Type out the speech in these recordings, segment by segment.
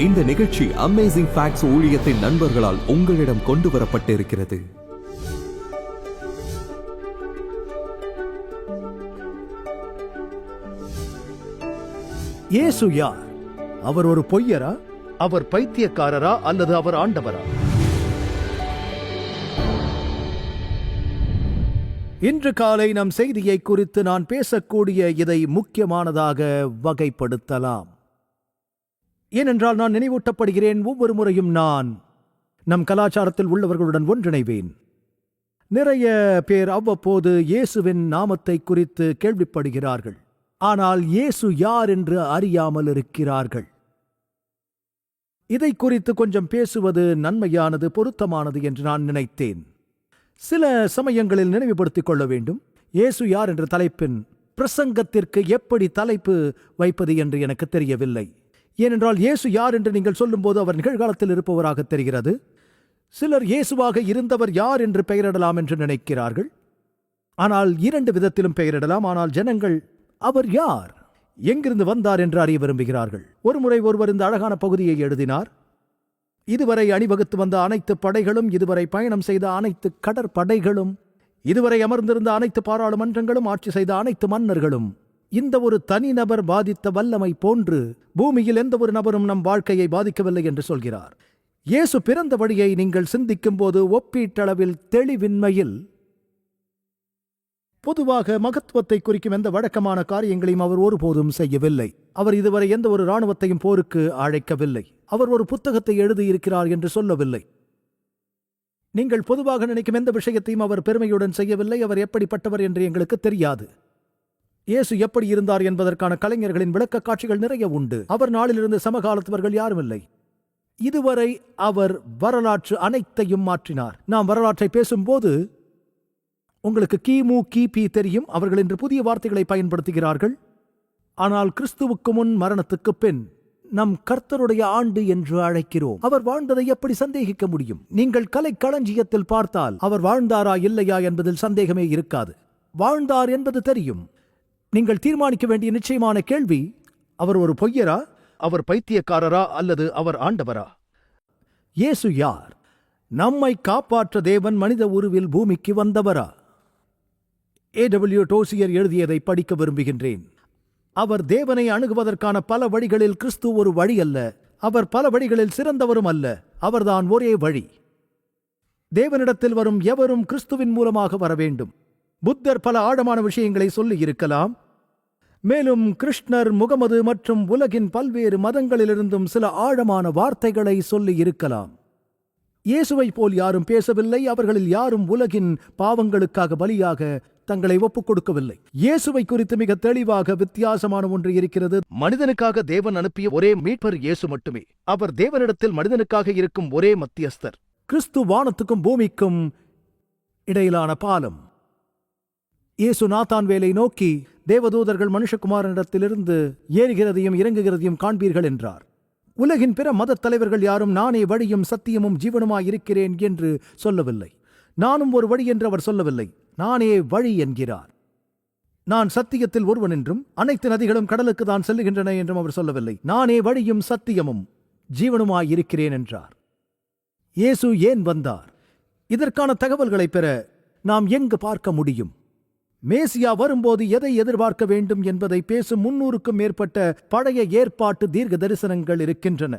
இந்த நிகழ்ச்சி amazing facts ஊழியத்தின் நண்பர்களால் உங்களிடம் கொண்டு வரப்பட்டிருக்கிறது. இயேசு யார்? அவர் ஒரு பொய்யரா? அவர் பைத்தியக்காரரா அல்லது அவர் ஆண்டவரா? இன்று காலை நம் செய்தியை குறித்து நான் பேசக்கூடிய இதை முக்கியமானதாக வகைப்படுத்தலாம். ஏனென்றால் நான் நினைவூட்டப்படுகிறேன், ஒவ்வொரு முறையும் நான் நம் கலாச்சாரத்தில் உள்ளவர்களுடன் ஒன்றிணைவேன். நிறைய பேர் அவ்வப்போது இயேசுவின் நாமத்தை குறித்து கேள்விப்படுகிறார்கள், ஆனால் இயேசு யார் என்று அறியாமல் இருக்கிறார்கள். இதை குறித்து கொஞ்சம் பேசுவது நன்மையானது, பொருத்தமானது என்று நான் நினைத்தேன். சில சமயங்களில் நினைவுபடுத்திக் கொள்ள வேண்டும், இயேசு யார் என்ற தலைப்பின் பிரசங்கத்திற்கு எப்படி தலைப்பு வைப்பது என்று எனக்கு தெரியவில்லை. ஏனென்றால் இயேசு யார் என்று நீங்கள் சொல்லும்போது அவர் நிகழ்காலத்தில் இருப்பவராக தெரிகிறது. சிலர் இயேசுவாக இருந்தவர் யார் என்று பெயரிடலாம் என்று நினைக்கிறார்கள். ஆனால் இரண்டு விதத்திலும் பெயரிடலாம். ஆனால் ஜனங்கள் அவர் யார், எங்கிருந்து வந்தார் என்று அறிய விரும்புகிறார்கள். ஒருமுறை ஒருவர் இந்த அழகான பகுதியை எழுதினார். இதுவரை அணிவகுத்து வந்த அனைத்து படைகளும், இதுவரை பயணம் செய்த அனைத்து கடற்படைகளும், இதுவரை அமர்ந்திருந்த அனைத்து பாராளுமன்றங்களும், ஆட்சி செய்த அனைத்து மன்னர்களும் இந்த ஒரு தனிநபர் பாதித்த வல்லமை போன்று பூமியில் எந்த ஒரு நபரும் நம் வாழ்க்கையை பாதிக்கவில்லை என்று சொல்கிறார். இயேசு பிறந்த வழியை நீங்கள் சிந்திக்கும் போது ஒப்பீட்டளவில் தெளிவின்மையில் பொதுவாக மகத்துவத்தை குறிக்கும் எந்த வழக்கமான காரியங்களையும் அவர் ஒருபோதும் செய்யவில்லை. அவர் இதுவரை எந்த ஒரு இராணுவத்தையும் போருக்கு அழைக்கவில்லை. அவர் ஒரு புத்தகத்தை எழுதியிருக்கிறார் என்று சொல்லவில்லை. நீங்கள் பொதுவாக நினைக்கும் எந்த விஷயத்தையும் அவர் பெருமையுடன் செய்யவில்லை. அவர் எப்படிப்பட்டவர் என்று எங்களுக்கு தெரியாது. இயேசு எப்படி இருந்தார் என்பதற்கான கலைஞர்களின் விளக்க காட்சிகள் நிறைய உண்டு. அவர் நாளிலிருந்து சமகாலத்தவர்கள் யாரும் இல்லை. இதுவரை அவர் வரலாற்று அனைத்தையும் மாற்றினார். நாம் வரலாற்றை பேசும்போது உங்களுக்கு கிமு கிபி தெரியும். அவர்கள் இன்று புதிய வார்த்தைகளை பயன்படுத்துகிறார்கள். ஆனால் கிறிஸ்துவுக்கு முன், மரணத்துக்கு பின் நம் கர்த்தருடைய ஆண்டு என்று அழைக்கிறோம். அவர் வாழ்ந்ததை எப்படி சந்தேகிக்க முடியும்? நீங்கள் கலை களஞ்சியத்தில் பார்த்தால் அவர் வாழ்ந்தாரா இல்லையா என்பதில் சந்தேகமே இருக்காது. வாழ்ந்தார் என்பது தெரியும். நீங்கள் தீர்மானிக்க வேண்டிய நிச்சயமான கேள்வி, அவர் ஒரு பொய்யரா, அவர் பைத்தியக்காரரா அல்லது அவர் ஆண்டவரா? இயேசு யார்? நம்மை காப்பாற்ற தேவன் மனித உருவில் பூமிக்கு வந்தவரா? A.W. டோசியர் எழுதியதை படிக்க விரும்புகின்றேன். அவர் தேவனை அணுகுவதற்கான பல வழிகளில் கிறிஸ்து ஒரு வழி அல்ல. அவர் பல வழிகளில் சிறந்தவரும் அல்ல. அவர்தான் ஒரே வழி. தேவனிடத்தில் வரும் எவரும் கிறிஸ்துவின் மூலமாக வர வேண்டும். புத்தர் பல ஆழமான விஷயங்களை சொல்லி இருக்கலாம். மேலும் கிருஷ்ணர், முகமது மற்றும் உலகின் பல்வேறு மதங்களிலிருந்தும் சில ஆழமான வார்த்தைகளை சொல்லி இருக்கலாம். இயேசுவை போல் யாரும் பேசவில்லை. அவர்களில் யாரும் உலகின் பாவங்களுக்காக பலியாக தங்களை ஒப்புக் கொடுக்கவில்லை. இயேசுவை குறித்து மிக தெளிவாக வித்தியாசமான ஒன்று இருக்கிறது. மனிதனுக்காக தேவன் அனுப்பிய ஒரே மீட்பர் இயேசு மட்டுமே. அவர் தேவனிடத்தில் மனிதனுக்காக இருக்கும் ஒரே மத்தியஸ்தர். கிறிஸ்து வானத்துக்கும் பூமிக்கும் இடையிலான பாலம். இயேசு நாத்தான் வேலை நோக்கி, தேவதூதர்கள் மனுஷகுமாரனிடத்திலிருந்து ஏறுகிறதையும் இறங்குகிறதையும் காண்பீர்கள் என்றார். உலகின் பிற மதத் தலைவர்கள் யாரும் நானே வழியும் சத்தியமும் ஜீவனுமாயிருக்கிறேன் என்று சொல்லவில்லை. நானும் ஒரு வழி என்று அவர் சொல்லவில்லை. நானே வழி என்கிறார். நான் சத்தியத்தில் ஒருவன் என்றும் அனைத்து நதிகளும் கடலுக்கு தான் செல்லுகின்றன என்றும் அவர் சொல்லவில்லை. நானே வழியும் சத்தியமும் ஜீவனுமாயிருக்கிறேன் என்றார். இயேசு ஏன் வந்தார்? இதற்கான தகவல்களை பெற நாம் எங்கு பார்க்க முடியும்? மேசியா வரும்போது எதை எதிர்பார்க்க வேண்டும் என்பதை பேசும் 300க்கும் மேற்பட்ட பழைய ஏற்பாட்டு தீர்க்க தரிசனங்கள் இருக்கின்றன.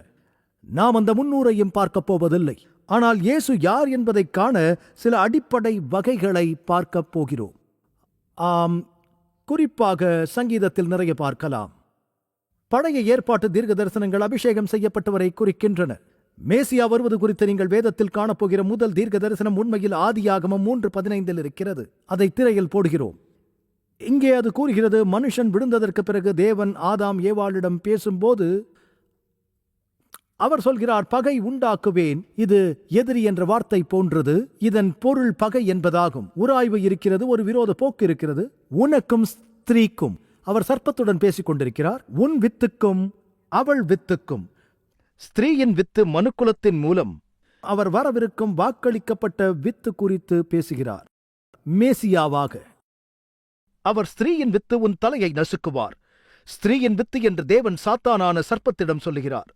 நாம் அந்த 300ஐயும் பார்க்கப் போவதில்லை. ஆனால் இயேசு யார் என்பதை காண சில அடிப்படை வகைகளை பார்க்கப் போகிறோம். குறிப்பாக சங்கீதத்தில் நிறைய பார்க்கலாம். பழைய ஏற்பாட்டு தீர்க்க தரிசனங்கள் அபிஷேகம் செய்யப்பட்டவரை குறிக்கின்றன. மேசியா வருவது குறித்து நீங்கள் வேதத்தில் காணப்போகிற முதல் தீர்க்க தரிசனம் உண்மையில் ஆதியாகமம் 3:15 இருக்கிறது. அதை திரையில் போடுகிறோம். இங்கே அது கூறுகிறது, மனுஷன் விழுந்ததற்கு பிறகு தேவன் ஆதாம் ஏவாளிடம் பேசும்போது அவர் சொல்கிறார், பகை உண்டாக்குவேன். இது எதிரி என்ற வார்த்தை போன்றது. இதன் பொருள் பகை என்பதாகும். உராய்வு இருக்கிறது, ஒரு விரோத போக்கு இருக்கிறது. உனக்கும் ஸ்திரீக்கும், அவர் சர்ப்பத்துடன் பேசிக் கொண்டிருக்கிறார். உன் வித்துக்கும் அவள் வித்துக்கும். ஸ்திரீயின் வித்து மனுக்குலத்தின் மூலம் அவர் வரவிருக்கும் வாக்களிக்கப்பட்ட வித்து குறித்து பேசுகிறார். மேசியாவாக அவர் ஸ்திரீயின் வித்து உன் தலையை நசுக்குவார். ஸ்திரீயின் வித்து என்று தேவன் சாத்தானான சர்ப்பத்திடம் சொல்லுகிறார்.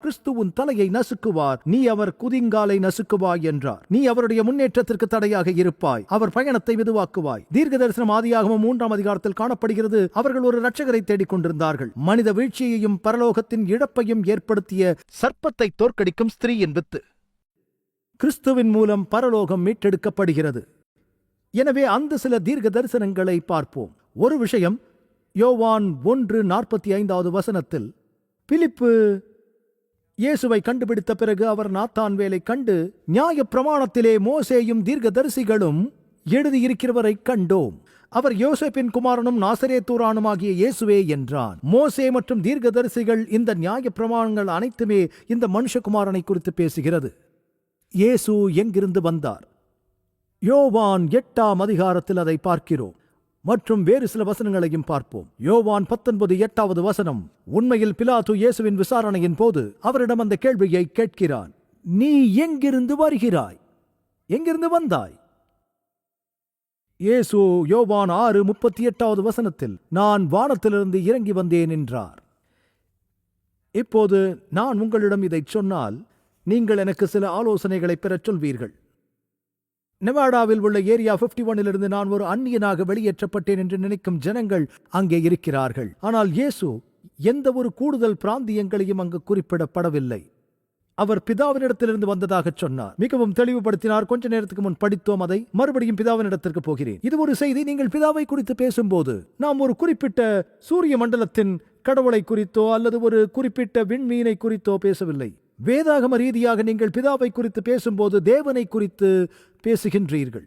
கிறிஸ்து உன் தலையை நசுக்குவார், நீ அவர் குதிங்காலை நசுக்குவாய் என்றார். நீ அவருடைய முன்னேற்றத்திற்கு தடையாக இருப்பாய், அவர் பயணத்தை மெதுவாக்குவாய். தீர்க்க தரிசனம் ஆதியாகமம் 3ஆம் அதிகாரத்தில் காணப்படுகிறது. அவர்கள் ஒரு இரட்சகரை தேடிக் கொண்டிருந்தார்கள். மனித வீழ்ச்சியையும் பரலோகத்தின் இழப்பையும் ஏற்படுத்திய சர்ப்பத்தை தோற்கடிக்கும் ஸ்திரீயின் வித்து. கிறிஸ்துவின் மூலம் பரலோகம் மீட்டெடுக்கப்படுகிறது. எனவே அந்த சில தீர்க்க தரிசனங்களை பார்ப்போம். ஒரு விஷயம், யோவான் 1:45 பிலிப்பு இயேசுவை கண்டுபிடித்த பிறகு அவர் நாத்தான்வேலை கண்டு, நியாய பிரமாணத்திலே மோசேயும் தீர்க்கதரிசிகளும் எழுதியிருக்கிறவரை கண்டோம், அவர் யோசேப்பின் குமாரனும் நாசரேத்தூரானுமாகிய இயேசுவே என்றான். மோசே மற்றும் தீர்க்கதரிசிகள், இந்த நியாய பிரமாணங்கள் அனைத்துமே இந்த மனுஷகுமாரனை குறித்து பேசுகிறது. இயேசு எங்கிருந்து வந்தார்? யோவான் 8ஆம் அதிகாரத்தில் அதை பார்க்கிறோம். மற்றும் வேறு சில வசனங்களையும் பார்ப்போம். யோவான் 19:8 உண்மையில் பிலாத்து இயேசுவின் விசாரணையின் போது அவரிடம் அந்த கேள்வியை கேட்கிறான். நீ எங்கிருந்து வருகிறாய்? எங்கிருந்து வந்தாய்? இயேசு யோவான் 6:38 நான் வானத்திலிருந்து இறங்கி வந்தேன் என்றார். இப்போது நான் உங்களிடம் இதை சொன்னால் நீங்கள் எனக்கு சில ஆலோசனைகளை பெறச் சொல்வீர்கள். நெவாடாவில் உள்ள ஏரியா 51 நான் ஒரு அந்நியனாக வெளியேற்றப்பட்டேன் என்று நினைக்கும் ஜனங்கள் அங்கே இருக்கிறார்கள். ஆனால் இயேசு எந்த ஒரு கூடுதல் பிராந்தியங்களையும் அங்கு குறிப்பிடப்படவில்லை. அவர் பிதாவினிடத்திலிருந்து வந்ததாக சொன்னார். மிகவும் தெளிவுபடுத்தினார். கொஞ்ச நேரத்துக்கு முன் படித்தோம் அதை. மறுபடியும் பிதாவினிடத்திற்கு போகிறேன். இது ஒரு செய்தி. நீங்கள் பிதாவை குறித்து பேசும்போது நாம் ஒரு குறிப்பிட்ட சூரிய மண்டலத்தின் கடவுளை குறித்தோ அல்லது ஒரு குறிப்பிட்ட விண்மீனை குறித்தோ பேசவில்லை. வேதாகம ரீதியாக நீங்கள் பிதாவை குறித்து பேசும்போது தேவனை குறித்து பேசுகின்றீர்கள்.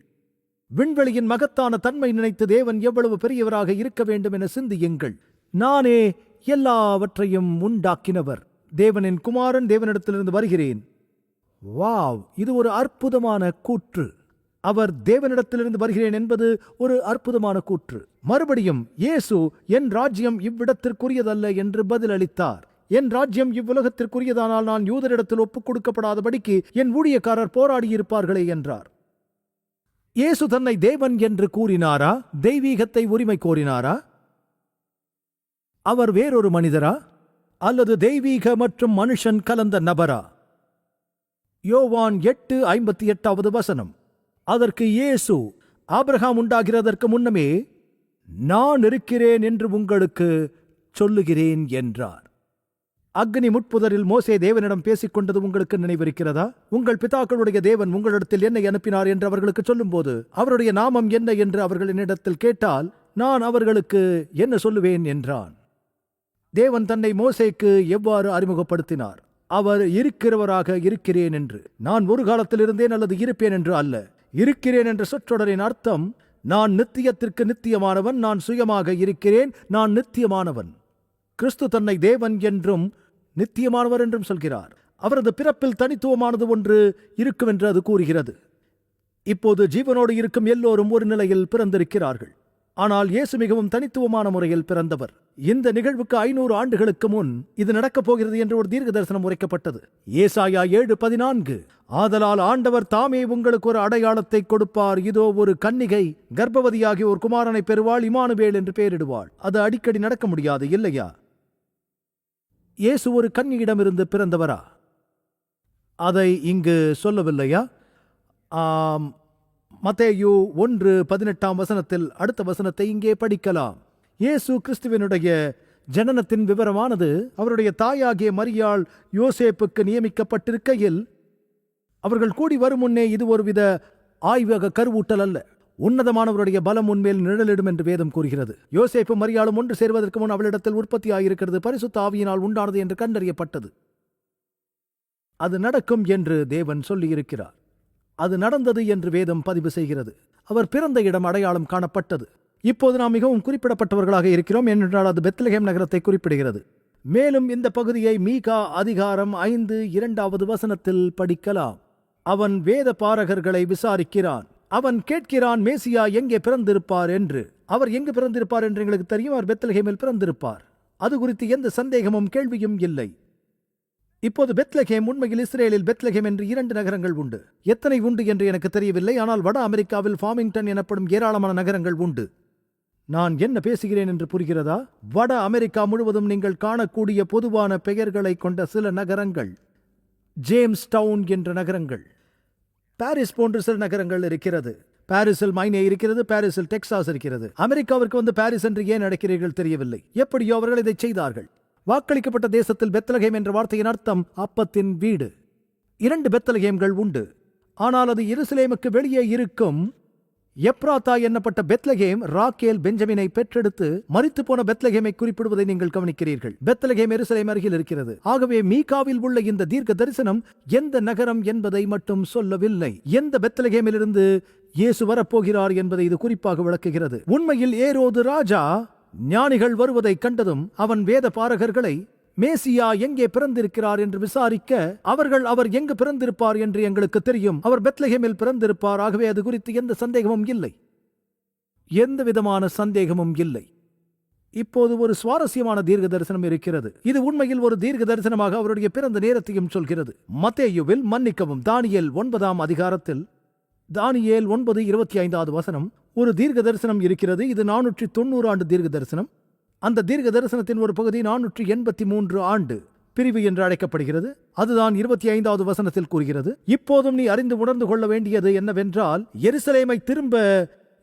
விண்வெளியின் மகத்தான தன்மை நினைத்து தேவன் எவ்வளவு பெரியவராக இருக்க வேண்டும் என சிந்தியுங்கள். நானே எல்லாவற்றையும் உண்டாக்கினவர், தேவனின் குமாரன், தேவனிடத்திலிருந்து வருகிறேன். வாவ், இது ஒரு அற்புதமான கூற்று. அவர் தேவனிடத்திலிருந்து வருகிறேன் என்பது ஒரு அற்புதமான கூற்று. மறுபடியும் இயேசு என் ராஜ்யம் இவ்விடத்திற்குரியதல்ல என்று பதிலளித்தார். என் ராஜ்யம் இவ்வுலகத்திற்குரியதானால் நான் யூதரிடத்தில் ஒப்புக் கொடுக்கப்படாதபடிக்கு என் ஊழியக்காரர் போராடியிருப்பார்களே என்றார். இயேசு தன்னை தேவன் என்று கூறினாரா? தெய்வீகத்தை உரிமை கோரினாரா? அவர் வேறொரு மனிதரா அல்லது தெய்வீக மற்றும் மனுஷன் கலந்த நபரா? யோவான் 8:58 அதற்கு இயேசு, ஆபிரகாம் உண்டாகிறதற்கு முன்னமே நான் இருக்கிறேன் என்று உங்களுக்கு சொல்லுகிறேன் என்றார். அக்னி முட்புதரில் மோசே தேவனிடம் பேசிக் கொண்டது உங்களுக்கு நினைவிருக்கிறதா? உங்கள் பிதாக்களுடைய தேவன் உங்களிடத்தில் என்னை அனுப்பினார் என்று அவர்களுக்கு சொல்லும்போது அவருடைய நாமம் என்ன என்று அவர்கள் என்னிடத்தில் கேட்டால் நான் அவர்களுக்கு என்ன சொல்லுவேன் என்றான். தேவன் தன்னை மோசேக்கு எவ்வாறு அறிமுகப்படுத்தினார்? அவர் இருக்கிறவராக இருக்கிறேன் என்று. நான் ஒரு காலத்தில் இருந்தேன் அல்லது இருப்பேன் என்று அல்ல. இருக்கிறேன் என்ற சொற்றொடரின் அர்த்தம் நான் நித்தியத்திற்கு நித்தியமானவன், நான் சுயமாக இருக்கிறேன், நான் நித்தியமானவன். கிறிஸ்து தன்னை தேவன் என்றும் நித்தியமானவர் என்றும் சொல்கிறார். அவரது பிறப்பில் தனித்துவமானது ஒன்று இருக்கும் என்று அது கூறுகிறது. இப்போது ஜீவனோடு இருக்கும் எல்லோரும் ஒரு நிலையில் பிறந்திருக்கிறார்கள். ஆனால் இயேசு மிகவும் தனித்துவமான முறையில் பிறந்தவர். இந்த நிகழ்வுக்கு 500 ஆண்டுகளுக்கு முன் இது நடக்கப் போகிறது என்று ஒரு தீர்க்க தரிசனம் உரைக்கப்பட்டது. ஏசாயா 7:14 ஆதலால் ஆண்டவர் தாமே உங்களுக்கு ஒரு அடையாளத்தை கொடுப்பார், இதோ ஒரு கன்னிகை கர்ப்பவதியாகி ஒரு குமாரனை பெறுவாள், இமானுவேல் என்று பெயரிடுவாள். அது அடிக்கடி நடக்க முடியாது, இல்லையா? இயேசு ஒரு கன்னியிடமிருந்து பிறந்தவரா? அதை இங்கு சொல்லவில்லையா? மத்தேயு 1:18 அடுத்த வசனத்தை இங்கே படிக்கலாம். இயேசு கிறிஸ்துவினுடைய ஜனனத்தின் விவரமானது அவருடைய தாயாகிய மரியாள் யோசேப்புக்கு நியமிக்கப்பட்டிருக்கையில் அவர்கள் கூடி வரும் முன்னே இது ஒருவித ஆய்வக கருவூட்டல் அல்ல. உன்னதமானவருடைய பலம் உன்மேல் நிழலிடும் என்று வேதம் கூறுகிறது. யோசேப்பு மரியாளும் ஒன்று சேர்வதற்கு முன் அவளிடத்தில் உற்பத்தி ஆகியிருக்கிறது, பரிசுத்த ஆவியினால் உண்டானது என்று கண்டறியப்பட்டது. அது நடக்கும் என்று தேவன் சொல்லியிருக்கிறார். அது நடந்தது என்று வேதம் பதிவு செய்கிறது. அவர் பிறந்த இடம் அடையாளம் காணப்பட்டது. இப்போது நாம் மிகவும் குறிப்பிடப்பட்டவர்களாக இருக்கிறோம், ஏனென்றால் அது பெத்லகேம் நகரத்தை குறிப்பிடுகிறது. மேலும் இந்த பகுதியை மீகா அதிகாரம் 5:2 படிக்கலாம். அவன் வேத பாரகர்களை விசாரிக்கிறான். அவன் கேட்கிறான், மேசியா எங்கே பிறந்திருப்பார் என்று. அவர் எங்கு பிறந்திருப்பார் என்று எங்களுக்கு தெரியும். அவர் பெத்லகேமில் பிறந்திருப்பார். அது குறித்து எந்த சந்தேகமும் கேள்வியும் இல்லை. இப்போது பெத்லகேம் உண்மையில் இஸ்ரேலில் பெத்லகேம் என்று 2 நகரங்கள் உண்டு. எத்தனை உண்டு என்று எனக்கு தெரியவில்லை, ஆனால் வட அமெரிக்காவில் ஃபார்மிங்டன் எனப்படும் ஏராளமான நகரங்கள் உண்டு. நான் என்ன பேசுகிறேன் என்று புரிகிறதா? வட அமெரிக்கா முழுவதும் நீங்கள் காணக்கூடிய பொதுவான பெயர்களை கொண்ட சில நகரங்கள், ஜேம்ஸ் டவுன் என்ற நகரங்கள், பாரிஸ் போன்ற சில நகரங்கள் இருக்கிறது. பாரிஸில் மைனே இருக்கிறது, பாரிஸில் டெக்சாஸ் இருக்கிறது. அமெரிக்காவிற்கு வந்து பாரிஸ் என்று ஏன் அழைக்கிறீர்கள் தெரியவில்லை. எப்படியோ அவர்கள் இதை செய்தார்கள். வாக்களிக்கப்பட்ட தேசத்தில் பெத்லகேம் என்ற வார்த்தையின் அர்த்தம் அப்பத்தின் வீடு. 2 பெத்லகேம்கள் உண்டு. ஆனால் அது எருசலேமுக்கு வெளியே இருக்கும் எப்ராத்தா என்னப்பட்ட பெத்லகேம் ராக்கேல் பெஞ்சமினை பெற்றெடுத்து மரித்து போன பெத்லகேமை குறிப்பிடுவதை நீங்கள் கவனிக்கிறீர்கள். பெத்லகேம் எருசலேம் அருகில் இருக்கிறது. ஆகவே மீகாவில் உள்ள இந்த தீர்க்க தரிசனம் எந்த நகரம் என்பதை மட்டும் சொல்லவில்லை, எந்த பெத்லகேமிலிருந்து இயேசு வரப்போகிறார் என்பதை இது குறிப்பாக விளக்குகிறது. உண்மையில் ஏரோது ராஜா ஞானிகள் வருவதை கண்டதும் அவன் வேத பாரகர்களை மேசியா எங்கே பிறந்திருக்கிறார் என்று விசாரிக்க, அவர் எங்கு பிறந்திருப்பார் என்று எங்களுக்கு தெரியும், அவர் பெத்லகேமில் பிறந்திருப்பார், ஆகவே அது குறித்து எந்த சந்தேகமும் இல்லை, எந்த விதமான சந்தேகமும் இல்லை. இப்போது ஒரு சுவாரஸ்யமான தீர்க்க தரிசனம் இருக்கிறது. இது உண்மையில் ஒரு தீர்க்க தரிசனமாக அவருடைய பிறந்த நேரத்தையும் சொல்கிறது. மத்தேயுவில், மன்னிக்கவும், தானியேல் 9ஆம் அதிகாரத்தில், தானியேல் 9:25 ஒரு தீர்க்க தரிசனம் இருக்கிறது. இது 490 ஆண்டு தீர்க்க தரிசனம். அந்த தீர்க்க தரிசனத்தின் ஒரு பகுதி 483 ஆண்டு பிரிவு என்று அழைக்கப்படுகிறது. அதுதான் 25வது வசனத்தில் கூறுகிறது. இப்போதும் நீ அறிந்து உணர்ந்து கொள்ள வேண்டியது என்னவென்றால், எருசலேமை திரும்ப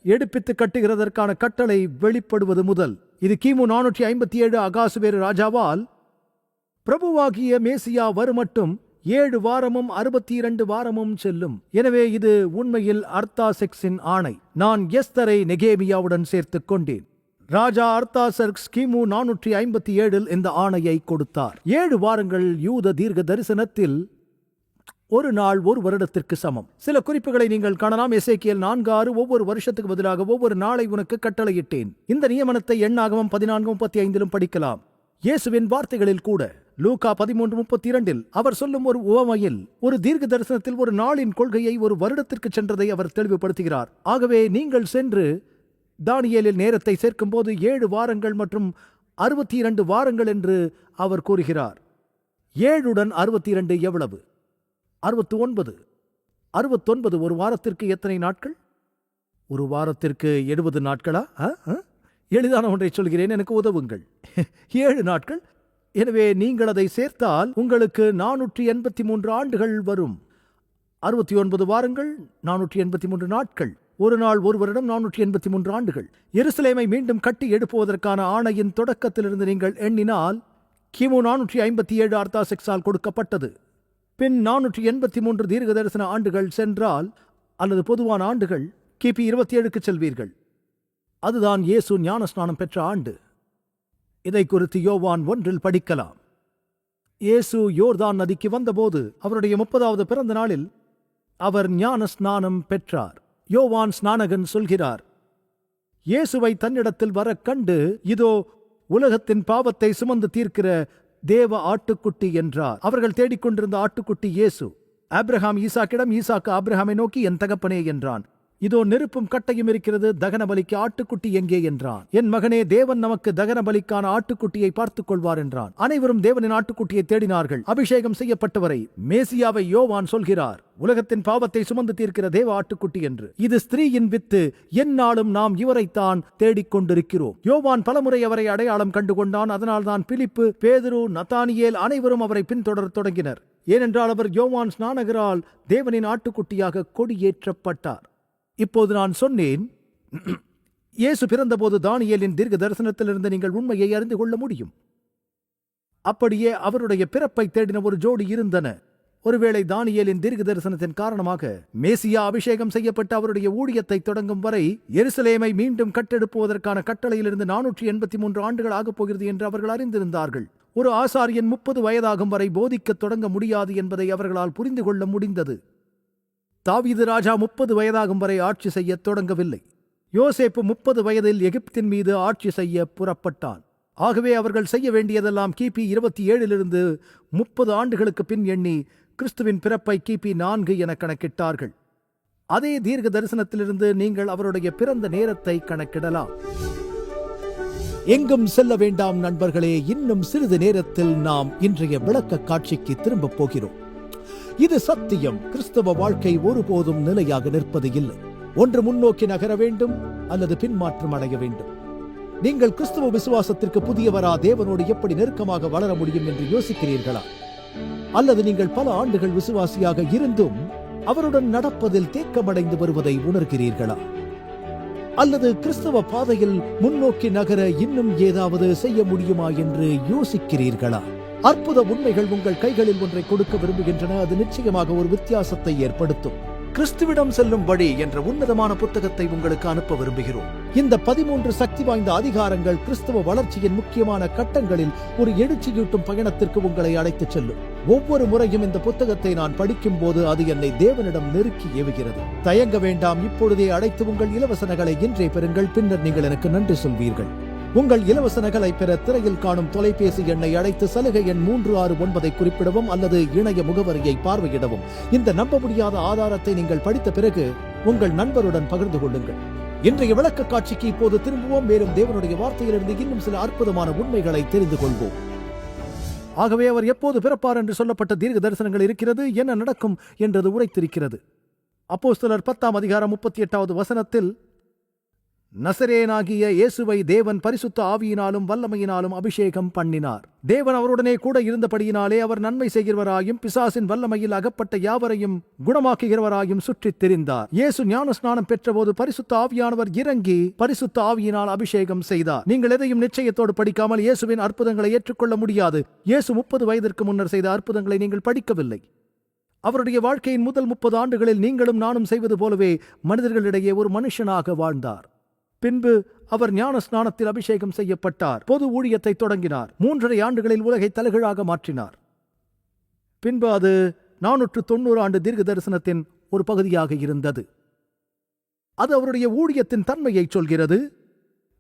எடுப்பித்து கட்டுகிறதற்கான கட்டளை வெளிப்படுவது முதல், இது கிமு 457 அகாசுவேறு ராஜாவால் பிரபுவாகிய மேசியா வருமட்டும் 7 வாரமும் 62 வாரமும் செல்லும். எனவே இது உண்மையில் அர்த்தாசெக்ஸின் ஆணை. நான் எஸ்தரை நெகேமியாவுடன் சேர்த்துக் கொண்டேன். ராஜா அர்த்தாசெர்க்ஸ் கிமு 457 இந்த ஆணையை கொடுத்தார். 7 வாரங்கள் யூத தீர்க்க தரிசனத்தில் ஒரு நாள் ஒரு வருடத்திற்கு சமம். சில குறிப்புகளை நீங்கள் காணலாம். எசேக்கியேல் 4:6 ஒவ்வொரு வருஷத்துக்கு பதிலாக ஒவ்வொரு நாளை உனக்கு கட்டளையிட்டேன். இந்த நியமனத்தை எண்ணாகமம் 14:35 படிக்கலாம். இயேசுவின் வார்த்தைகளில் கூட லூக்கா 13:32 அவர் சொல்லும் ஒரு உவமையில், ஒரு தீர்க்க தரிசனத்தில் ஒரு நாளின் கொள்கையை ஒரு வருடத்திற்கு சென்றதை அவர் தெளிவுபடுத்துகிறார். ஆகவே நீங்கள் சென்று தானியேலில் நேரத்தை சேர்க்கும் போது 7 வாரங்கள் மற்றும் 62 வாரங்கள் என்று அவர் கூறுகிறார். 7 உடன் 62 எவ்வளவு? 69. 69 ஒரு வாரத்திற்கு எத்தனை நாட்கள்? ஒரு வாரத்திற்கு 70 நாட்களா? எளிதான ஒன்றை சொல்கிறேன், எனக்கு உதவுங்கள். 7 நாட்கள். எனவே நீங்கள் அதை சேர்த்தால் உங்களுக்கு 483 ஆண்டுகள் வரும். 69 வாரங்கள், 483 நாட்கள். ஒரு நாள் ஒரு வருடம், 483 ஆண்டுகள். எருசலேமை மீண்டும் கட்டி எழுப்புவதற்கான ஆணையின் தொடக்கத்திலிருந்து நீங்கள் எண்ணினால் கிமு 457 அர்த்தாசெக்ஸால் கொடுக்கப்பட்டது. பின் 483 தீர்க்க தரிசன ஆண்டுகள் சென்றால், அல்லது பொதுவான ஆண்டுகள், கிபி 27க்கு செல்வீர்கள். அதுதான் இயேசு ஞானஸ்நானம் பெற்ற ஆண்டு. இதை குறித்து யோவான் 1 படிக்கலாம். இயேசு யோர்தான் நதிக்கு வந்தபோது அவருடைய 30வது பிறந்த நாளில் அவர் ஞான ஸ்நானம் பெற்றார். யோவான் ஸ்நானகன் சொல்கிறார், இயேசுவை தன்னிடத்தில் வர கண்டு, இதோ உலகத்தின் பாவத்தை சுமந்து தீர்க்கிற தேவ ஆட்டுக்குட்டி என்றார். அவர்கள் தேடிக்கொண்டிருந்த ஆட்டுக்குட்டி இயேசு. ஆபிரகாம் ஈசாக்கிடம், ஈசாக்கு ஆபிரகாமை நோக்கி, என் தகப்பனே என்றான். இதோ நெருப்பும் கட்டையும் இருக்கிறது, தகன பலிக்கு ஆட்டுக்குட்டி எங்கே என்றான். என் மகனே, தேவன் நமக்கு தகன பலிக்கான ஆட்டுக்குட்டியை பார்த்துக் கொள்வார் என்றான். அனைவரும் தேவனின் ஆட்டுக்குட்டியை தேடினார்கள். அபிஷேகம் செய்யப்பட்டவரை, மேசியாவை யோவான் சொல்கிறார், உலகத்தின் பாவத்தை சுமந்து தீர்க்கிற தேவ ஆட்டுக்குட்டி என்று. இது ஸ்திரீயின் வித்து, எந்நாளும் நாம் இவரைத்தான் தேடிக்கொண்டிருக்கிறோம். யோவான் பலமுறை அவரை அடையாளம் கண்டுகொண்டான். அதனால்தான் பிலிப்பு, பேதுரு, நத்தானியேல் அனைவரும் அவரை பின்தொடரத் தொடங்கினர். ஏனென்றால் அவர் யோவான் ஸ்நானகரால் தேவனின் ஆட்டுக்குட்டியாக கொடியேற்றப்பட்டார். இப்போது நான் சொன்னேன், இயேசு பிறந்தபோது தானியேலின் தீர்க்க தரிசனத்திலிருந்து நீங்கள் உண்மையை அறிந்து கொள்ள முடியும். அப்படியே அவருடைய பிறப்பை தேடின ஒரு ஜோடி இருந்தன. ஒருவேளை தானியேலின் தீர்க்க தரிசனத்தின் காரணமாக மேசியா அபிஷேகம் செய்யப்பட்ட அவருடைய ஊழியத்தை தொடங்கும் வரை எருசலேமை மீண்டும் கட்டெடுப்புவதற்கான கட்டளையிலிருந்து 483 ஆண்டுகள் ஆகப் போகிறது என்று அவர்கள் அறிந்திருந்தார்கள். ஒரு ஆசாரியன் 30 வயதாகும் வரை போதிக்க தொடங்க முடியாது என்பதை அவர்களால் புரிந்து கொள்ள முடிந்தது. தாவீது ராஜா 30 வயதாகும் வரை ஆட்சி செய்ய தொடங்கவில்லை. யோசேப்பு 30 வயதில் எகிப்தின் மீது ஆட்சி செய்ய புறப்பட்டான். ஆகவே அவர்கள் செய்ய வேண்டியதெல்லாம் கிபி 27 30 ஆண்டுகளுக்கு பின் எண்ணி கிறிஸ்துவின் பிறப்பை கிபி 4 என கணக்கிட்டார்கள். அதே தீர்க்க தரிசனத்திலிருந்து நீங்கள் அவருடைய பிறந்த நேரத்தை கணக்கிடலாம். எங்கும் செல்ல வேண்டாம் நண்பர்களே, இன்னும் சிறிது நேரத்தில் நாம் இன்றைய விளக்க காட்சிக்கு திரும்பப் போகிறோம். இது சத்தியம். கிறிஸ்தவ வாழ்க்கை ஒருபோதும் நிலையாக நிற்பது இல்லை. ஒன்று முன்னோக்கி நகர வேண்டும் அல்லது பின்மாற்றம் அடைய வேண்டும். நீங்கள் கிறிஸ்துவ விசுவாசத்திற்கு புதியவரா? தேவனோடு எப்படி நெருக்கமாக வளர முடியும் என்று யோசிக்கிறீர்களா? அல்லது நீங்கள் பல ஆண்டுகள் விசுவாசியாக இருந்தும் அவருடன் நடப்பதில் தேக்கமடைந்து வருவதை உணர்கிறீர்களா? அல்லது கிறிஸ்தவ பாதையில் முன்னோக்கி நகர இன்னும் ஏதாவது செய்ய முடியுமா என்று யோசிக்கிறீர்களா? அற்புத உண்மைகள் உங்கள் கைகளில் ஒன்றை கொடுக்க விரும்புகின்றன. அது நிச்சயமாக ஒரு வித்தியாசத்தை ஏற்படுத்தும். கிறிஸ்துவிடம் செல்லும் வழி என்ற உன்னதமான புத்தகத்தை உங்களுக்கு அனுப்ப விரும்புகிறோம். இந்த 13 சக்தி வாய்ந்த அதிகாரங்கள் கிறிஸ்தவ வளர்ச்சியின் முக்கியமான கட்டங்களில் ஒரு எழுச்சியூட்டும் பயணத்திற்கு உங்களை அழைத்துச் செல்லும். ஒவ்வொரு முறையும் இந்த புத்தகத்தை நான் படிக்கும் போது அது என்னை தேவனிடம் நெருக்கி ஏவுகிறது. தயங்க வேண்டாம், இப்பொழுதே அழைத்து உங்கள் இலவச நகலை இன்றே பெறுங்கள். பின்னர் நீங்கள் எனக்கு நன்றி சொல்வீர்கள். உங்கள் இலவச நகலை பெற திரையில் காணும் தொலைபேசி எண்ணை அழைத்து சலுகை எண் 369 குறிப்பிடவும் அல்லது இணைய முகவரியை பார்வையிடவும். இந்த நம்ப முடியாத ஆதாரத்தை நீங்கள் படித்த பிறகு உங்கள் நண்பருடன் பகிர்ந்து கொள்ளுங்கள். இன்றைய விளக்க காட்சிக்கு இப்போது திரும்புவோம். மேலும் தேவனுடைய வார்த்தையிலிருந்து இன்னும் சில அற்புதமான உண்மைகளை தெரிந்து கொள்வோம். ஆகவே அவர் எப்போது பிறப்பார் என்று சொல்லப்பட்ட தீர்க்க தரிசனங்கள் இருக்கிறது. என்ன நடக்கும் என்றது உரைத்திருக்கிறது. அப்போஸ்தலர் 10ஆம் அதிகாரம் 38வது வசனத்தில், நசரேயனாகிய இயேசுவை தேவன் பரிசுத்த ஆவியினாலும் வல்லமையினாலும் அபிஷேகம் பண்ணினார். தேவன் அவருடனே கூட இருந்தபடியினாலே அவர் நன்மை செய்கிறவராயும் பிசாசின் வல்லமையில் அகப்பட்ட யாவரையும் குணமாக்குகிறவராயும் சுற்றித் திரிந்தார். இயேசு ஞான ஸ்நானம் பெற்றபோது பரிசுத்த ஆவியானவர் இறங்கி பரிசுத்த ஆவியினால் அபிஷேகம் செய்தார். நீங்கள் எதையும் நிச்சயத்தோடு படிக்காமல் இயேசுவின் அற்புதங்களை ஏற்றுக்கொள்ள முடியாது. இயேசு 30 வயதிற்கு முன்னர் செய்த அற்புதங்களை நீங்கள் படிக்கவில்லை. அவருடைய வாழ்க்கையின் முதல் 30 ஆண்டுகளில் நீங்களும் நானும் செய்வது போலவே மனிதர்களிடையே ஒரு மனுஷனாக வாழ்ந்தார். பின்பு அவர் ஞான ஸ்நானத்தில் அபிஷேகம் செய்யப்பட்டார். பொது ஊழியத்தை தொடங்கினார். 3.5 ஆண்டுகளில் உலகை தலைகீழாக மாற்றினார். பின்பு அது 490 ஆண்டு தீர்க்க தரிசனத்தின் ஒரு பகுதியாக இருந்தது. அது அவருடைய ஊழியத்தின் தன்மையை சொல்கிறது.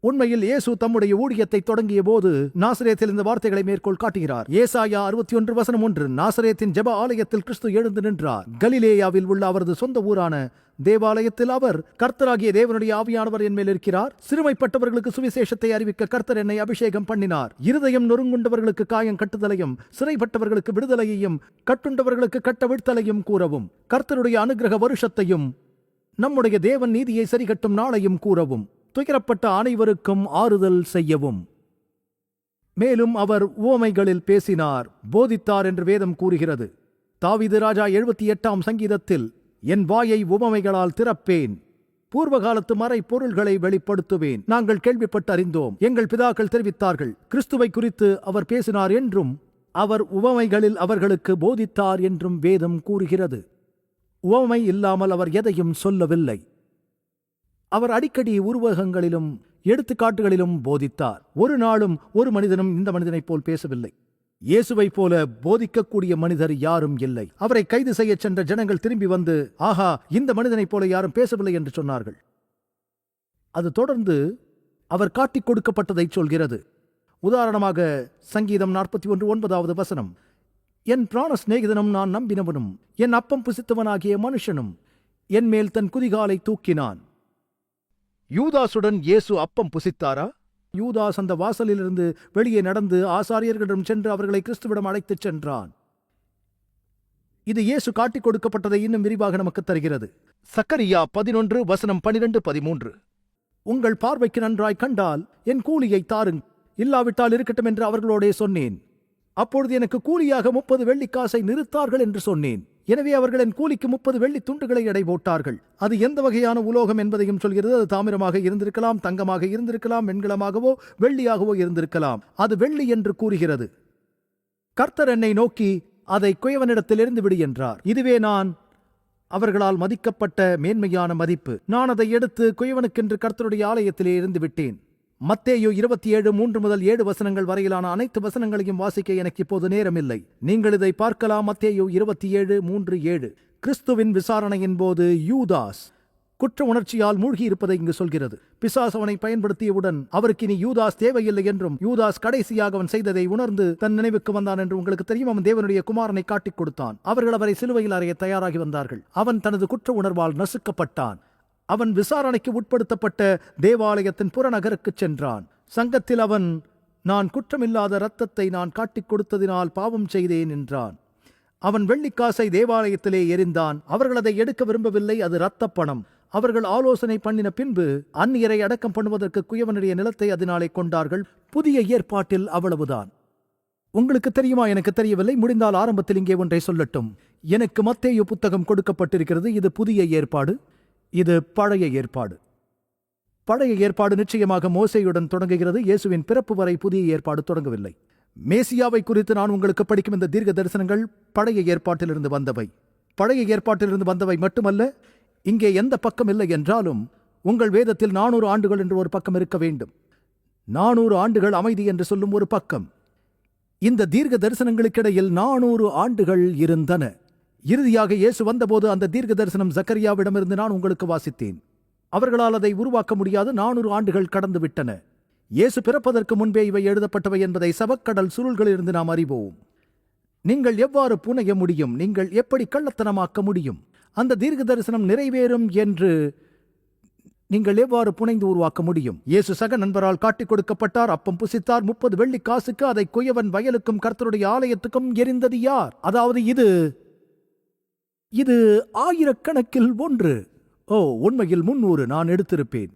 உண்மையில் இயேசு தம்முடைய ஊழியத்தை தொடங்கிய போது நாசரேத்தில் இந்த வார்த்தைகளை மேற்கோள் காட்டுகிறார். ஏசாயா 61:1, நாசரேத்தின் ஜெப ஆலயத்தில் கிறிஸ்து எழுந்து நின்றார். கலிலேயாவில் உள்ள அவரது சொந்த ஊரான தேவாலயத்தில் அவர், கர்த்தராகிய தேவனுடைய ஆவியானவர் என் மேல் இருக்கிறார், சிறுமைப்பட்டவர்களுக்கு சுவிசேஷத்தை அறிவிக்க கர்த்தர் என்னை அபிஷேகம் பண்ணினார், இருதயம் நொறுங்குண்டவர்களுக்கு காயம் கட்டுதலையும் சிறைப்பட்டவர்களுக்கு விடுதலையையும் கட்டுண்டவர்களுக்கு கட்டவிழ்த்தலையும் கூறவும், கர்த்தருடைய அனுக்கிரக வருஷத்தையும் நம்முடைய தேவன் நீதியை சரிகட்டும் நாளையும் கூறவும், துயரப்பட்ட அனைவருக்கும் ஆறுதல் செய்யவும். மேலும் அவர் உவமைகளில் பேசினார், போதித்தார் என்று வேதம் கூறுகிறது. தாவீது ராஜா 78ஆம் சங்கீதத்தில், என் வாயை உவமைகளால் திறப்பேன், பூர்வகாலத்து மறை பொருள்களை வெளிப்படுத்துவேன், நாங்கள் கேள்விப்பட்டு அறிந்தோம், எங்கள் பிதாக்கள் தெரிவித்தார்கள். கிறிஸ்துவை குறித்து அவர் பேசினார் என்றும் அவர் உவமைகளில் அவர்களுக்கு போதித்தார் என்றும் வேதம் கூறுகிறது. உவமை இல்லாமல் அவர் எதையும் சொல்லவில்லை. அவர் அடிக்கடி உருவகங்களிலும் எடுத்துக்காட்டுகளிலும் போதித்தார். ஒரு நாளும் ஒரு மனிதனும் இந்த மனிதனைப் போல் பேசவில்லை. இயேசுவைப் போல போதிக்கக்கூடிய மனிதர் யாரும் இல்லை. அவரை கைது செய்ய சென்ற ஜனங்கள் திரும்பி வந்து, ஆஹா, இந்த மனிதனைப் போல யாரும் பேசவில்லை என்று சொன்னார்கள். அது தொடர்ந்து அவர் காட்டிக் கொடுக்கப்பட்டதை சொல்கிறது. உதாரணமாக சங்கீதம் 41:9வது வசனம், என் பிராண சிநேகிதனும் நான் நம்பினவனும் என் அப்பம் புசித்தவனாகிய மனுஷனும் என் மேல் தன் குதிகாலை தூக்கினான். யூதாசுடன் இயேசு அப்பம் புசித்தாரா? யூதாஸ் அந்த வாசலிலிருந்து வெளியே நடந்து ஆசாரியர்களிடம் சென்று அவர்களை கிறிஸ்துவிடம் அழைத்துச் சென்றான். இது இயேசு காட்டிக் கொடுக்கப்பட்டதை இன்னும் விரிவாக நமக்கு தருகிறது. சக்கரியா 11:12-13, உங்கள் பார்வைக்கு நன்றாய் கண்டால் என் கூலியை தாருங், இல்லாவிட்டால் இருக்கட்டும் என்று அவர்களோடே சொன்னேன். அப்பொழுது எனக்கு கூலியாக 30 வெள்ளிக்காசை நிறுத்தார்கள் என்று சொன்னேன். எனவே அவர்கள் என் கூலிக்கு 30 வெள்ளி துண்டுகளை எடை போட்டார்கள். அது எந்த வகையான உலோகம் என்பதையும் சொல்கிறது. அது தாமிரமாக இருந்திருக்கலாம், தங்கமாக இருந்திருக்கலாம், வெண்கலமாகவோ வெள்ளியாகவோ இருந்திருக்கலாம். அது வெள்ளி என்று கூறுகிறது. கர்த்தர் என்னை நோக்கி, அதை குயவனிடத்திலிருந்து விடு என்றார். இதுவே நான் அவர்களால் மதிக்கப்பட்ட மேன்மையான மதிப்பு. நான் அதை எடுத்து குயவனுக்கென்று கர்த்தருடைய ஆலயத்திலே இருந்து விட்டேன். மத்தேயு 27:3-7 வசனங்கள் வரையிலான அனைத்து வசனங்களையும் வாசிக்க எனக்கு இப்போது நேரமில்லை. நீங்கள் இதை பார்க்கலாம். மத்தேயு 27:3-7. கிறிஸ்துவின் விசாரணையின் போது யூதாஸ் குற்ற உணர்ச்சியால் மூழ்கியிருப்பதை இங்கு சொல்கிறது. பிசாசு அவனை பயன்படுத்தியவுடன் அவருக்கு இனி யூதாஸ் தேவையில்லை என்றும், யூதாஸ் கடைசியாக அவன் செய்ததை உணர்ந்து தன் நினைவுக்கு வந்தான் என்று உங்களுக்கு தெரியும். அவன் தேவனுடைய குமாரனை காட்டிக் கொடுத்தான். அவர்கள் அவரை சிலுவையில் அறைய தயாராகி வந்தார்கள். அவன் தனது குற்ற உணர்வால் நசுக்கப்பட்டான். அவன் விசாரணைக்கு உட்படுத்தப்பட்ட தேவாலயத்தின் புறநகருக்குச் சென்றான். சங்கத்தில் அவன், நான் குற்றமில்லாத இரத்தத்தை நான் காட்டிக் கொடுத்ததினால் பாவம் செய்தேன் என்றான். அவன் வெள்ளிக்காசை தேவாலயத்திலே எறிந்தான். அவர்கள் அதை எடுக்க விரும்பவில்லை. அது இரத்தப் பணம். அவர்கள் ஆலோசனை பண்ணின பின்பு அந்நியரை அடக்கம் பண்ணுவதற்கு குயவனுடைய நிலத்தை அதனாலே கொண்டார்கள். புதிய ஏற்பாட்டில் அவ்வளவுதான். உங்களுக்கு தெரியுமா? எனக்கு தெரியவில்லை. முடிந்தால் ஆரம்பத்தில் இங்கே ஒன்றை சொல்லட்டும். எனக்கு மத்தேயு புத்தகம் கொடுக்கப்பட்டிருக்கிறது. இது புதிய ஏற்பாடு, இது பழைய ஏற்பாடு. பழைய ஏற்பாடு நிச்சயமாக மோசேயுடன் தொடங்குகிறது. இயேசுவின் பிறப்பு வரை புதிய ஏற்பாடு தொடங்கவில்லை. மேசியாவை குறித்து நான் உங்களுக்கு படிக்கும் இந்த தீர்க்க தரிசனங்கள் பழைய ஏற்பாட்டிலிருந்து வந்தவை. பழைய ஏற்பாட்டிலிருந்து வந்தவை மட்டுமல்ல, இங்கே எந்த பக்கம் இல்லை என்றாலும் உங்கள் வேதத்தில் 400 ஆண்டுகள் என்று ஒரு பக்கம் இருக்க வேண்டும். 400 ஆண்டுகள் அமைதி என்று சொல்லும் ஒரு பக்கம். இந்த தீர்க்க தரிசனங்களுக்கிடையில் 400 ஆண்டுகள் இருந்தன. இறுதியாக இயேசு வந்தபோது அந்த தீர்க்க தரிசனம் சக்கரியாவிடமிருந்து நான் உங்களுக்கு வாசித்தேன். அவர்களால் அதை உருவாக்க முடியாது. 400 ஆண்டுகள் கடந்து விட்டன. இயேசு பிறப்பதற்கு முன்பே இவை எழுதப்பட்டவை என்பதை சவக்கடல் சுருள்களிலிருந்து நாம் அறிவோம். நீங்கள் எவ்வாறு புனைய முடியும்? நீங்கள் எப்படி கள்ளத்தனமாக்க முடியும்? அந்த தீர்க்க தரிசனம் நிறைவேறும் என்று நீங்கள் எவ்வாறு புனைந்து உருவாக்க முடியும்? இயேசு சக நண்பரால் காட்டிக் கொடுக்கப்பட்டார். அப்பம் புசித்தார். 30 வெள்ளி காசுக்கு அதை குயவன் வயலுக்கும் கர்த்தருடைய ஆலயத்துக்கும் எரிந்தது யார்? அதாவது இது ஆயிரக்கணக்கில் ஒன்று. ஓ, உண்மையில் 300 நான் எடுத்திருப்பேன்.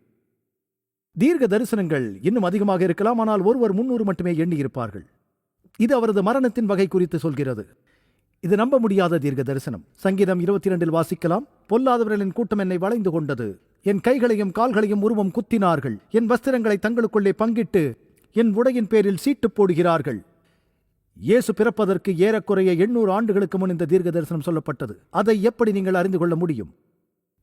தீர்க்க தரிசனங்கள் இன்னும் அதிகமாக இருக்கலாம், ஆனால் ஒருவர் 300 மட்டுமே எண்ணியிருப்பார்கள். இது அவரது மரணத்தின் வகை குறித்து சொல்கிறது. இது நம்ப முடியாத தீர்க்க தரிசனம். சங்கீதம் 22 வாசிக்கலாம். பொல்லாதவர்களின் கூட்டம் என்னை வளைந்து கொண்டது. என் கைகளையும் கால்களையும் உருவம் குத்தினார்கள். என் வஸ்திரங்களை தங்களுக்குள்ளே பங்கிட்டு என் உடையின் பேரில் சீட்டு போடுகிறார்கள். இயேசு பிறப்பதற்கு ஏறக்குறைய 800 ஆண்டுகளுக்கு முன் இந்த தீர்க்க தரிசனம் சொல்லப்பட்டது. அதை எப்படி நீங்கள் அறிந்து கொள்ள முடியும்?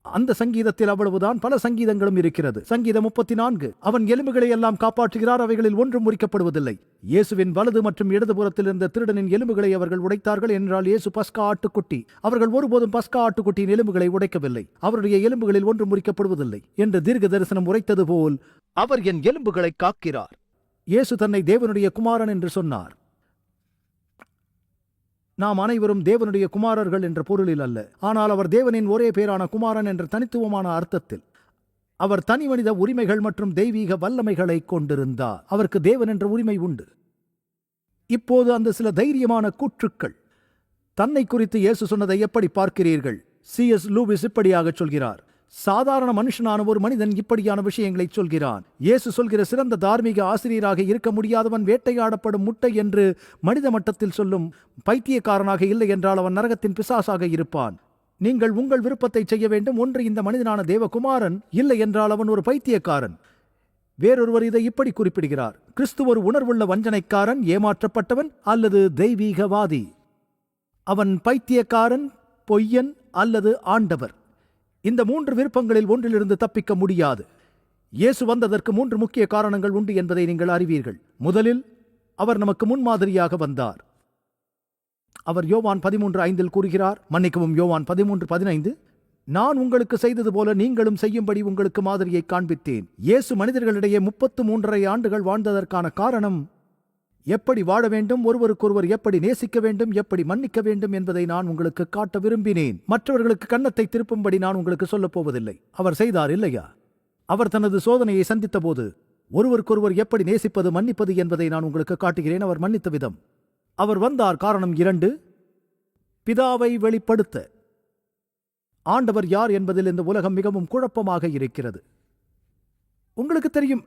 அந்த சங்கீதத்தில் அவ்வளவுதான். பல சங்கீதங்களும் இருக்கிறது. சங்கீதம் 34, அவன் எலும்புகளை எல்லாம் காப்பாற்றுகிறார், அவைகளில் ஒன்றும் முறிக்கப்படுவதில்லை. இயேசுவின் வலது மற்றும் இடதுபுறத்தில் இருந்த திருடனின் எலும்புகளை அவர்கள் உடைத்தார்கள் என்றால் இயேசு பஸ்கா ஆட்டுக்குட்டி. அவர்கள் ஒருபோதும் பஸ்கா ஆட்டுக்குட்டியின் எலும்புகளை உடைக்கவில்லை. அவருடைய எலும்புகளில் ஒன்றும் முறிக்கப்படுவதில்லை என்று தீர்க்க தரிசனம் உரைத்தது போல் அவர் என் எலும்புகளை காக்கிறார். இயேசு தன்னை தேவனுடைய குமாரன் என்று சொன்னார். நாம் அனைவரும் தேவனுடைய குமாரர்கள் என்ற பொருளில் அல்ல, ஆனால் அவர் தேவனின் ஒரே பேரான குமாரன் என்ற தனித்துவமான அர்த்தத்தில். அவர் தனி மனித உரிமைகள் மற்றும் தெய்வீக வல்லமைகளை கொண்டிருந்தார். அவருக்கு தேவன் என்ற உரிமை உண்டு. இப்போது அந்த சில தைரியமான கூற்றுக்கள். தன்னை குறித்து இயேசு சொன்னதை எப்படி பார்க்கிறீர்கள்? C.S. லூவிஸ் இப்படியாக சொல்கிறார். சாதாரண மனுஷனான ஒரு மனிதன் இப்படியான விஷயங்களை சொல்கிறான். இயேசு சொல்கிற சிறந்த தார்மீக ஆசிரியராக இருக்க முடியாதவன் வேட்டையாடப்படும் முட்டை என்று மனித மட்டத்தில் சொல்லும் பைத்தியக்காரனாக இல்லை என்றால் அவன் நரகத்தின் பிசாசாக இருப்பான். நீங்கள் உங்கள் விருப்பத்தை செய்ய வேண்டும். ஒன்று இந்த மனிதனான தேவகுமாரன், இல்லை என்றால் அவன் ஒரு பைத்தியக்காரன். வேறொருவர் இதை இப்படி குறிப்பிடுகிறார். கிறிஸ்து ஒரு உணர்வுள்ள வஞ்சனைக்காரன், ஏமாற்றப்பட்டவன் அல்லது தெய்வீகவாதி. அவன் பைத்தியக்காரன், பொய்யன் அல்லது ஆண்டவர். இந்த 3 விருப்பங்களில் ஒன்றிலிருந்து தப்பிக்க முடியாது. இயேசு வந்ததற்கு 3 முக்கிய காரணங்கள் உண்டு என்பதை நீங்கள் அறிவீர்கள். முதலில், அவர் நமக்கு முன்மாதிரியாக வந்தார். அவர் யோவான் 13:5 கூறுகிறார். மன்னிக்கவும், யோவான் 13:15, நான் உங்களுக்கு செய்தது போல நீங்களும் செய்யும்படி உங்களுக்கு மாதிரியை காண்பித்தேன். இயேசு மனிதர்களிடையே 33.5 ஆண்டுகள் வாழ்ந்ததற்கான காரணம், எப்படி வாழ வேண்டும், ஒருவருக்கொருவர் எப்படி நேசிக்க வேண்டும், எப்படி மன்னிக்க வேண்டும் என்பதை நான் உங்களுக்கு காட்ட விரும்பினேன். மற்றவர்களுக்கு கன்னத்தை திருப்பும்படி நான் உங்களுக்கு சொல்லப் போவதில்லை. அவர் செய்தார், இல்லையா? அவர் தனது சோதனையை சந்தித்த போது ஒருவருக்கொருவர் எப்படி நேசிப்பது, மன்னிப்பது என்பதை நான் உங்களுக்கு காட்டுகிறேன். அவர் மன்னித்த விதம். அவர் வந்தார். காரணம் 2, பிதாவை வெளிப்படுத்த. ஆண்டவர் யார் என்பதில் இந்த உலகம் மிகவும் குழப்பமாக இருக்கிறது. உங்களுக்கு தெரியும்,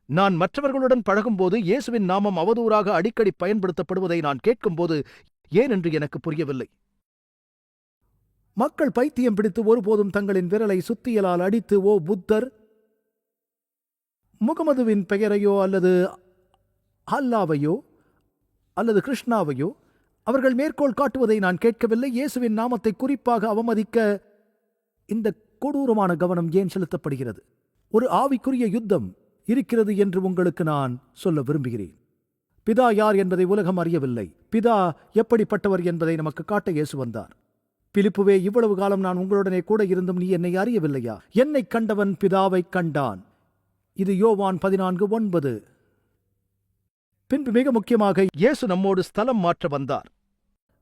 நான் மற்றவர்களுடன் பழகும்போது இயேசுவின் நாமம் அவதூறாக அடிக்கடி பயன்படுத்தப்படுவதை நான் கேட்கும்போது ஏன் என்று எனக்கு புரியவில்லை. மக்கள் பைத்தியம் பிடித்து ஒருபோதும் தங்களின் விரலை சுத்தியலால் அடித்து, ஓ புத்தர், முகமதுவின் பெயரையோ அல்லது அல்லாவையோ அல்லது கிருஷ்ணாவையோ அவர்கள் மேற்கோள் காட்டுவதை நான் கேட்கவில்லை. இயேசுவின் நாமத்தை குறிப்பாக அவமதிக்க இந்த கொடூரமான கவனம் ஏன் செலுத்தப்படுகிறது? ஒரு ஆவிக்குரிய யுத்தம் இருக்கிறது என்று உங்களுக்கு நான் சொல்ல விரும்புகிறேன். பிதா யார் என்பதை உலகம் அறியவில்லை. பிதா எப்படிப்பட்டவர் என்பதை நமக்கு காட்ட இயேசு வந்தார். பிலிப்புவே, இவ்வளவு காலம் நான் உங்களுடனே கூட இருந்தும் நீ என்னை அறியவில்லையா? என்னை கண்டவன் பிதாவை கண்டான். இது யோவான் 14:9. பின்பு மிக முக்கியமாக இயேசு நம்மோடு ஸ்தலம் மாற்ற வந்தார்.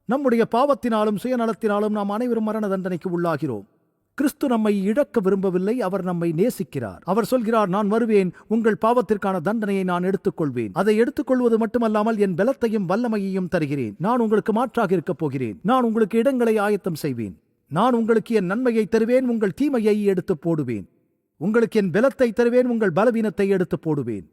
நம்முடைய பாவத்தினாலும் சுயநலத்தினாலும் நாம் அனைவரும் மரண தண்டனைக்கு உள்ளாகிறோம். கிறிஸ்து நம்மை இழக்க விரும்பவில்லை. அவர் நம்மை நேசிக்கிறார். அவர் சொல்கிறார், நான் வருவேன், உங்கள் பாவத்திற்கான தண்டனையை நான் எடுத்துக்கொள்வேன். அதை எடுத்துக்கொள்வது மட்டுமல்லாமல் என் பலத்தையும் வல்லமையையும் தருகிறேன். நான் உங்களுக்கு மாற்றாக இருக்கப் போகிறேன். நான் உங்களுக்கு இடங்களை ஆயத்தம் செய்வேன். நான் உங்களுக்கு என் நன்மையை தருவேன், உங்கள் தீமையை எடுத்துப் போடுவேன். உங்களுக்கு என் பலத்தை தருவேன், உங்கள் பலவீனத்தை எடுத்துப் போடுவேன்.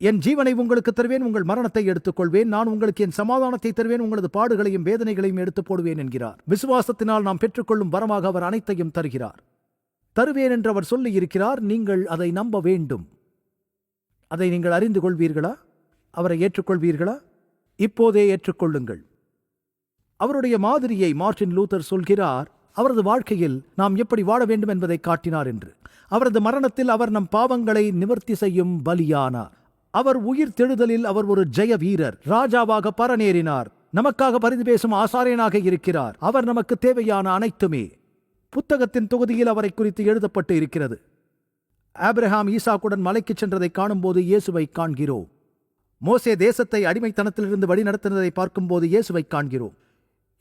என் ஜீவனை உங்களுக்கு தருவேன், உங்கள் மரணத்தை எடுத்துக்கொள்வேன். நான் உங்களுக்கு என் சமாதானத்தை தருவேன், உங்களது பாடுகளையும் வேதனைகளையும் எடுத்துப் போடுவேன் என்கிறார். விசுவாசத்தினால் நாம் பெற்றுக்கொள்ளும் வரமாக அவர் அனைத்தையும் தருகிறார். தருவேன் என்று அவர் சொல்லி இருக்கிறார். நீங்கள் அதை நம்ப வேண்டும். அதை நீங்கள் அறிந்து கொள்வீர்களா? அவரை ஏற்றுக்கொள்வீர்களா? இப்போதே ஏற்றுக்கொள்ளுங்கள். அவருடைய மாதிரியை மார்ட்டின் லூதர் சொல்கிறார். அவரது வாழ்க்கையில் நாம் எப்படி வாழ வேண்டும் என்பதை காட்டினார் என்று. அவரது மரணத்தில் அவர் நம் பாவங்களை நிவர்த்தி செய்யும் பலியானார். அவர் உயிர் தெழுதலில் அவர் ஒரு ஜெய வீரர், ராஜாவாக பரநேறினார். நமக்காக பரிந்து பேசும் ஆசாரியனாக இருக்கிறார். அவர் நமக்கு தேவையான அனைத்துமே. புத்தகத்தின் தொகுதியில் அவரை குறித்து எழுதப்பட்டு இருக்கிறது. ஆபிரகாம் ஈசாக்குடன் மலைக்கு சென்றதை காணும்போது இயேசுவை காண்கிறோம். மோசே தேசத்தை அடிமைத்தனத்திலிருந்து வழிநடத்தினதை பார்க்கும்போது இயேசுவை காண்கிறோம்.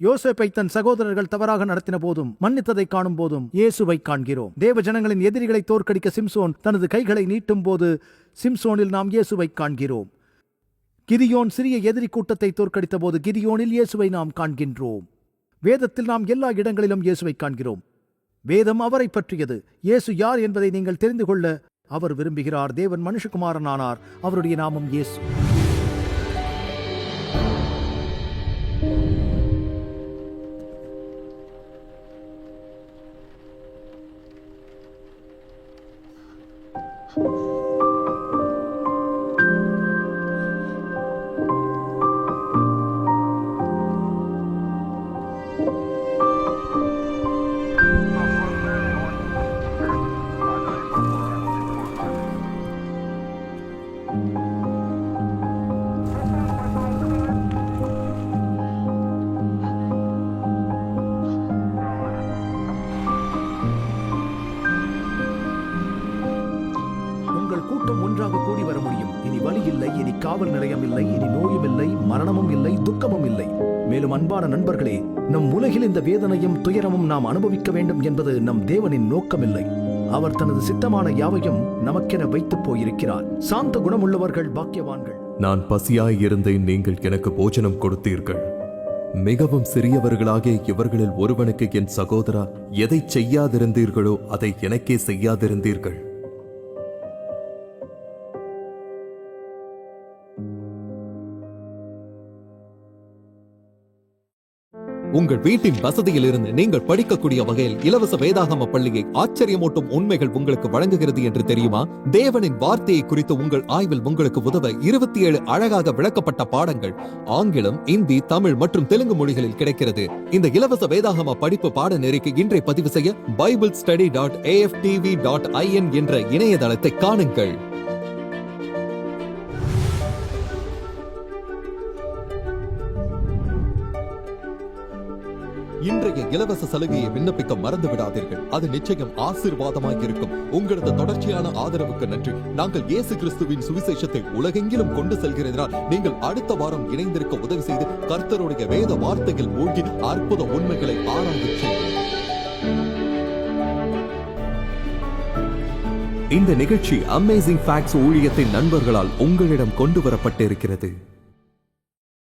யோசேப்பை தன் சகோதரர்கள் தவறாக நடத்தின போதும் மன்னித்ததை காணும் போதும் இயேசுவை காண்கிறோம். தேவ ஜனங்களின் எதிரிகளை தோற்கடிக்க சிம்சோன் தனது கைகளை நீட்டும் போது சிம்சோனில் நாம் இயேசுவை காண்கிறோம். கிதியோன் சிறிய எதிரி கூட்டத்தை தோற்கடித்த போது கிதியோனில் இயேசுவை நாம் காண்கின்றோம். வேதத்தில் நாம் எல்லா இடங்களிலும் இயேசுவை காண்கிறோம். வேதம் அவரை பற்றியது. இயேசு யார் என்பதை நீங்கள் தெரிந்து கொள்ள அவர் விரும்புகிறார். தேவன் மனுஷகுமாரனானார். அவருடைய நாமம் இயேசு. கூட்டம் ஒன்றாக கூடி வர முடியும். இனி வலி இல்லை, இனி காவல் நிலையம் இல்லை, இனி நோயும் இல்லை, மரணமும் இல்லை, துக்கமும் இல்லை. மேலும் அன்பான நண்பர்களே, நம் உலகில் இந்த வேதனையும் துயரமும் நாம் அனுபவிக்க வேண்டும் என்பது நம் தேவனின் நோக்கமில்லை. அவர் தனது சித்தமான யாவையும் நமக்கென வைத்துப் போயிருக்கிறார். சாந்த குணமுள்ளவர்கள் பாக்கியவான்கள். நான் பசியாய் இருந்தேன், நீங்கள் எனக்கு போஜனம் கொடுத்தீர்கள். மிகவும் சிறியவர்களாகிய இவர்களில் ஒருவனுக்கு என் சகோதரா எதை செய்யாதிருந்தீர்களோ அதை எனக்கே செய்யாதிருந்தீர்கள். உங்கள் வீட்டின் வசதியில் இருந்து நீங்கள் படிக்கக்கூடிய வகையில் இலவச வேதாகம பள்ளியை ஆச்சரியமூட்டும் உண்மைகள் உங்களுக்கு வழங்குகிறது என்று தெரியுமா? தேவனின் வார்த்தையை குறித்து உங்கள் ஆய்வில் உங்களுக்கு உதவ 27 அழகாக விளக்கப்பட்ட பாடங்கள் ஆங்கிலம், இந்தி, தமிழ் மற்றும் தெலுங்கு மொழிகளில் கிடைக்கிறது. இந்த இலவச வேதாகம படிப்பு பாடநெறிக்கு இன்றை பதிவு செய்ய biblestudy.aftv.in என்ற இணையதளத்தை காணுங்கள். இன்றைய இலவச சலுகையை விண்ணப்பிக்க மறந்து விடாதீர்கள். அது நிச்சயம் ஆசீர்வாதமாக இருக்கும். உங்களது தொடர்ச்சியான ஆதரவுக்கு நன்றி. நாங்கள் இயேசு கிறிஸ்துவின் சுவிசேஷத்தை உலகெங்கிலும் கொண்டு செல்கிறதால் நீங்கள் அடுத்த வாரம் இணைந்திருக்க உதவி செய்து கர்த்தருடைய வேத வார்த்தையில் மூழ்கி அற்புத உண்மைகளை ஆராய்ச்சி செய்யுங்கள். இந்த நிகழ்ச்சி அமேசிங் ஃபேக்ட்ஸ் ஊழியத்தின் நண்பர்களால் உங்களிடம் கொண்டு வரப்பட்டிருக்கிறது.